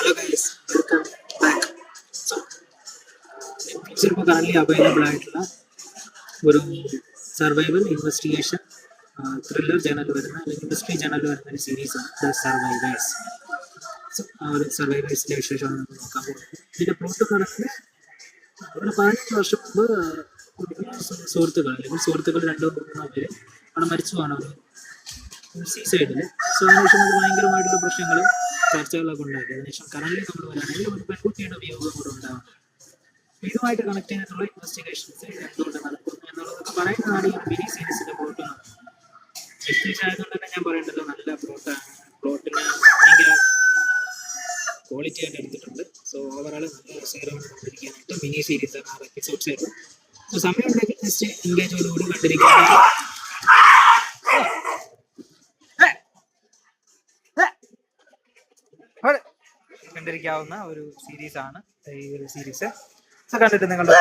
Hello guys, welcome back. So, Netflix ഇപ്പോൾ current available ആയിട്ടുള്ള ഒരു സർവൈവൽ ഇൻവെസ്റ്റിഗേഷൻ ത്രില്ലർ ജേണൽ വരുന്ന അല്ലെങ്കിൽ മിസ്റ്ററി ജേണൽ വരുന്ന ഒരു സീരീസാണ് ദ സർവൈവേഴ്സ്. സോ ആ ഒരു സർവൈവേഴ്സിന്റെ വിശേഷമാണ് നമ്മൾ നോക്കാൻ പോകുന്നത്. ഇതിന്റെ പ്ലോട്ട് പറയുന്നത് ഒരു 15 വർഷം മുമ്പ് സുഹൃത്തുക്കൾ അല്ലെങ്കിൽ സുഹൃത്തുക്കൾ 2-3 പേര് അവിടെ മരിച്ചു പോകാണ് ഒരു സീസൈഡിൽ. സോ അതിനുശേഷം അത് ഭയങ്കരമായിട്ടുള്ള പ്രശ്നങ്ങളും ചർച്ചകളൊക്കെ ഉണ്ടാക്കി. അതിനുശേഷം കറന്റ് നമ്മൾ വരാണെങ്കിൽ ഒരു പെൺകുട്ടിയുടെ വിയോഗം കൂടെ ഉണ്ടാകും. ഇതുമായിട്ട് കണക്ട് ചെയ്തിട്ടുള്ള ഇൻവെസ്റ്റിഗേഷൻസ് എന്തുകൊണ്ട് നടക്കുന്നു എന്നുള്ളതൊക്കെ പറയുന്നതാണ് ഈ മിനി സീരീസിന്റെ പ്ലോട്ട്. നെറ്റ്ഫ്ലിക്സ് ആയതുകൊണ്ട് തന്നെ ഞാൻ പറയേണ്ടത് നല്ല പ്ലോട്ടാണ്. പ്ലോട്ടിന് ഭയങ്കര ക്വാളിറ്റി ആയിട്ട് എടുത്തിട്ടുണ്ട്. സോ ഓവറോൾ നല്ല രസകരമാണ് കണ്ടിരിക്കാനായിട്ട്. മിനി സീരീസ് ആണ്, 6 എപ്പിസോഡ്സ് ആയിരുന്നു. സോ സമയം ഉണ്ടെങ്കിൽ ജസ്റ്റ് എൻഗേജോടുകൂടി കണ്ടിരിക്കാവുന്ന ഒരു സീരീസാണ് ഈ ഒരു സീരീസ്. സോ കണ്ടിട്ട് നിങ്ങളുടെ